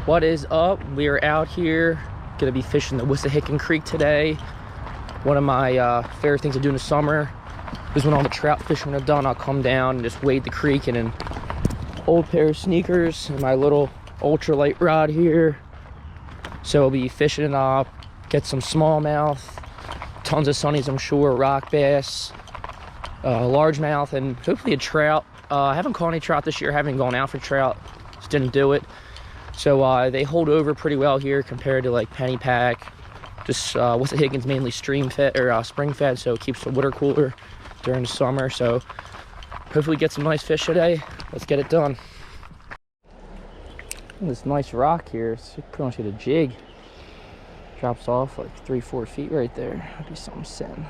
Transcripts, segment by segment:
What is up? We are out here gonna be fishing the Wissahickon Creek today. One of my favorite things to do in the summer is when all the trout fishing are done, I'll come down and just wade the creek in an old pair of sneakers and my little ultralight rod here. So we'll be fishing it up, get some smallmouth, tons of sunnies I'm sure, rock bass, largemouth, and hopefully a trout. I haven't caught any trout this year, haven't gone out for trout, just didn't do it. So they hold over pretty well here compared to like Pennypack. Just Wissahickon's mainly stream fed or spring fed, so it keeps the water cooler during the summer. So hopefully get some nice fish today. Let's get it done. This nice rock here, it's pretty much get a jig. Drops off like 3-4 feet right there. That'd be something sitting.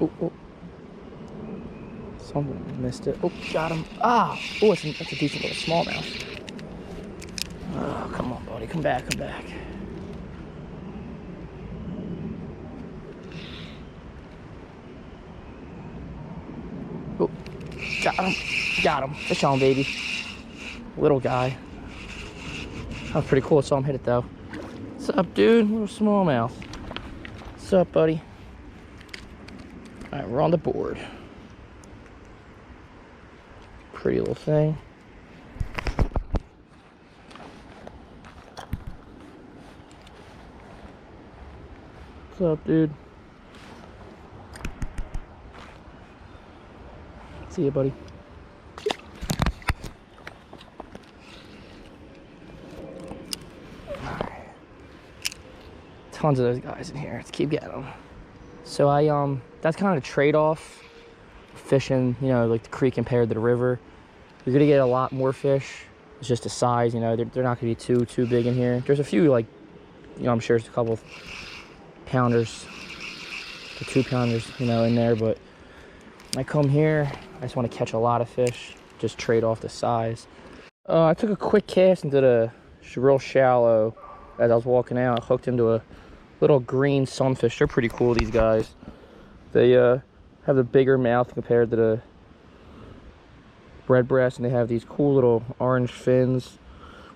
Oh, someone missed it. Oh, got him. Ah, oh, that's a decent little smallmouth. Oh, come on, buddy, come back, come back. Oh, got him. Fish on, baby. Little guy. That was pretty cool. I saw him hit it though. What's up, dude? Little smallmouth. What's up, buddy? All right, we're on the board. Pretty little thing. What's up, dude? See you, buddy. All right. Tons of those guys in here. Let's keep getting them. So that's kind of a trade-off fishing, you know, like the creek compared to the river. You're gonna get a lot more fish. It's just the size, you know, they're not gonna be too big in here. There's a few, like, you know, I'm sure there's a couple pounders, the 2-pounders, you know, in there, but when I come here, I just want to catch a lot of fish, just trade off the size. I took a quick cast into the real shallow as I was walking out. I hooked into a little green sunfish. They're pretty cool, these guys. They have the bigger mouth compared to the red breast, and they have these cool little orange fins.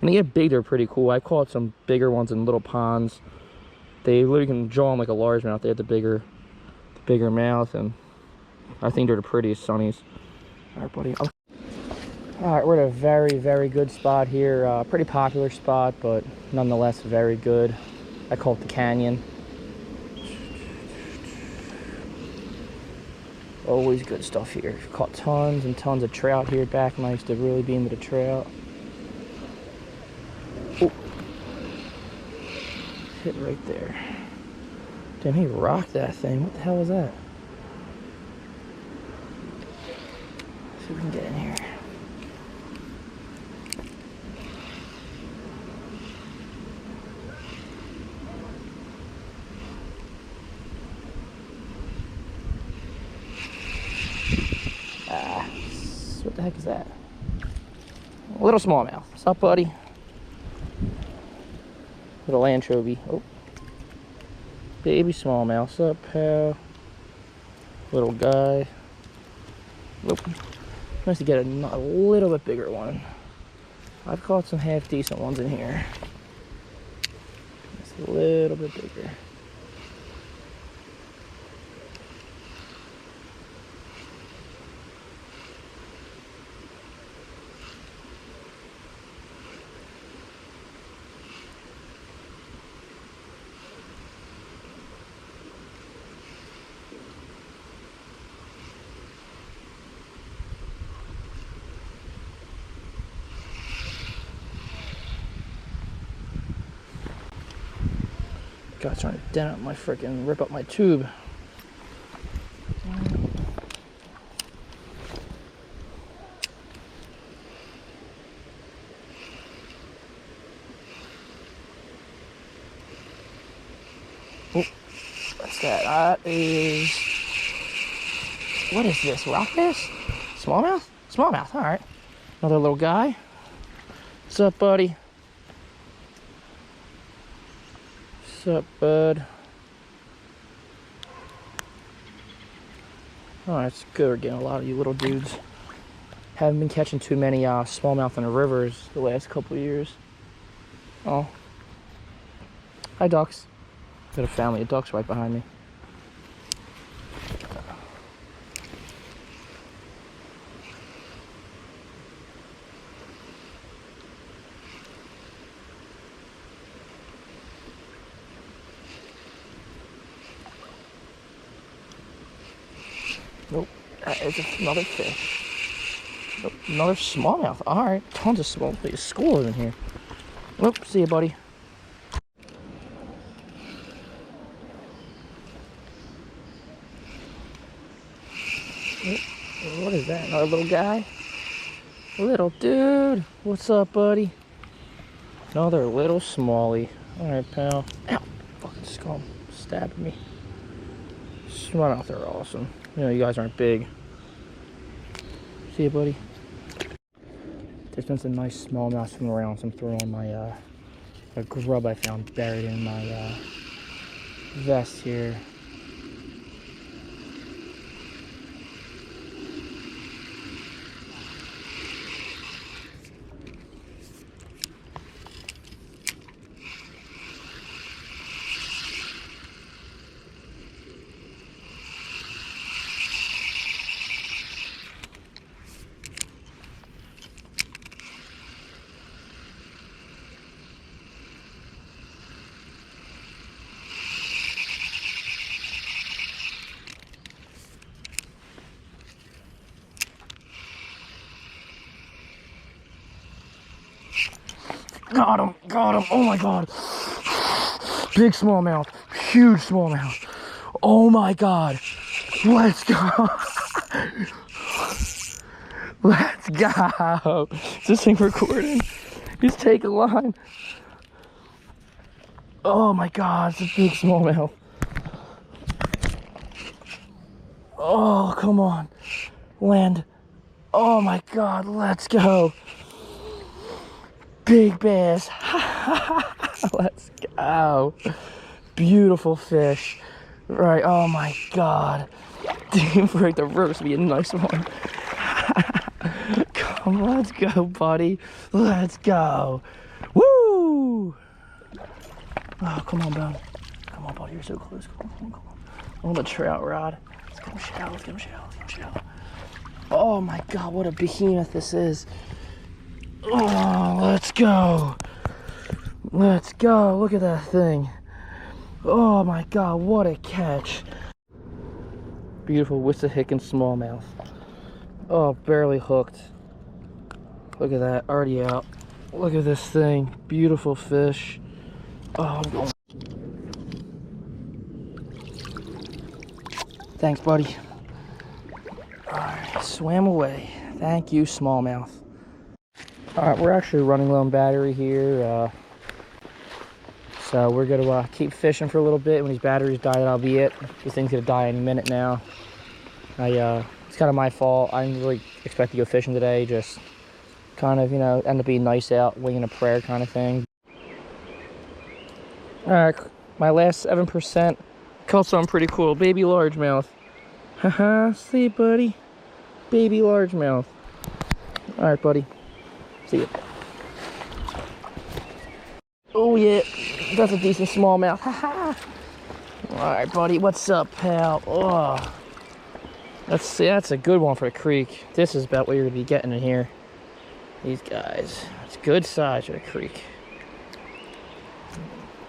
When they get big, they're pretty cool. I caught some bigger ones in little ponds. They literally can jaw them like a largemouth. They have the bigger mouth, and I think they're the prettiest sunnies. All right, buddy. All right, we're at a very, very good spot here. Pretty popular spot, but nonetheless very good. I call it the Canyon. Always good stuff here. Caught tons and tons of trout here. Back nice to really be into the trout. Oh. Hit right there. Damn, he rocked that thing. What the hell is that? Let's see if we can get in here. What the heck is that? A little smallmouth. What's up, buddy? Little anchovy. Oh. Baby smallmouth. What's up, pal? Little guy. Nope. Nice to get a little bit bigger one. I've caught some half decent ones in here. Just a little bit bigger. Guy's trying to dent up my freaking, rip up my tube. Oh, what's that? That is, what is this? Rock bass? Smallmouth? Smallmouth, all right. Another little guy. What's up, buddy? What's up, bud? Oh, that's good. We're getting a lot of you little dudes. Haven't been catching too many smallmouth in the rivers the last couple of years. Oh. Hi, ducks. Got a family of ducks right behind me. Nope, that is another fish. Nope, another smallmouth. All right, tons of smallmouth. Schools in here. Nope, see you, buddy. What is that? Another little guy? Little dude. What's up, buddy? Another little smallie. All right, pal. Ow! Fucking scum. Stabbing me. Smallmouth are awesome. You know, you guys aren't big. See you, buddy. There's been some nice smallmouth swimming around, so I'm throwing my a grub I found buried in my vest here. Got him, got him. Oh my god. Big smallmouth, huge smallmouth. Oh my god. Let's go. Let's go. Is this thing recording? He's taking a line. Oh my god, it's a big smallmouth. Oh, come on. Land. Oh my god, let's go. Big bass. Let's go. Beautiful fish. Right, oh my god. Damn, for the roast be a nice one. Come on, let's go, buddy. Let's go. Woo! Oh, come on, bud. Come on, buddy, you're so close. Come on, come on. On the trout rod. Let's get him shallow, let's get him shallow, let's get him shallow. Oh my god, what a behemoth this is. Oh, let's go. Let's go. Look at that thing. Oh my god, what a catch. Beautiful Wissahickon smallmouth. Oh, barely hooked. Look at that, already out. Look at this thing. Beautiful fish. Oh, I'm going. Thanks, buddy. Alright, swam away. Thank you, smallmouth. Alright, we're actually running low on battery here, so we're going to keep fishing for a little bit. When these batteries die, that'll be it. This thing's going to die any minute now. It's kind of my fault. I didn't really expect to go fishing today, just kind of, you know, end up being nice out, winging a prayer kind of thing. Alright, my last 7% caught something pretty cool. Baby largemouth. Haha, see, buddy. Baby largemouth. Alright, buddy. See ya. Oh yeah, that's a decent smallmouth. Haha. Alright, buddy, what's up, pal? Oh, that's a good one for the creek. This is about what you're gonna be getting in here. These guys, it's good size for the creek.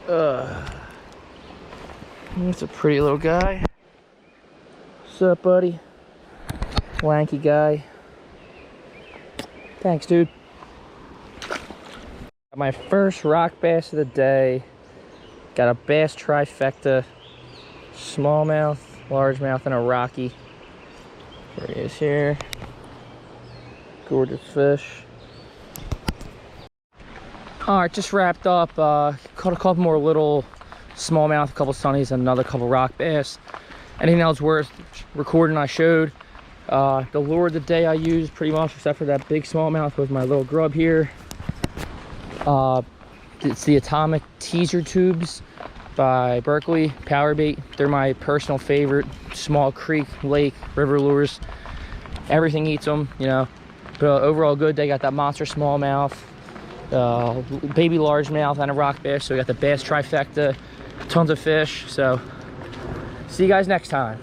That's a pretty little guy. What's up, buddy? Lanky guy. Thanks, dude. My first rock bass of the day. Got a bass trifecta, smallmouth, largemouth, and a rocky. There he is here. Gorgeous fish. All right, just wrapped up. Caught a couple more little smallmouth, a couple sunnies, and another couple rock bass. Anything else worth recording I showed. The lure of the day I used pretty much, except for that big smallmouth, with my little grub here. It's the Atomic Teaser Tubes by Berkeley Power Bait. They're my personal favorite small creek, lake, river lures. Everything eats them, you know. But overall good. They got that Monster Smallmouth, baby largemouth, and a rock bass. So we got the bass trifecta, tons of fish. So see you guys next time.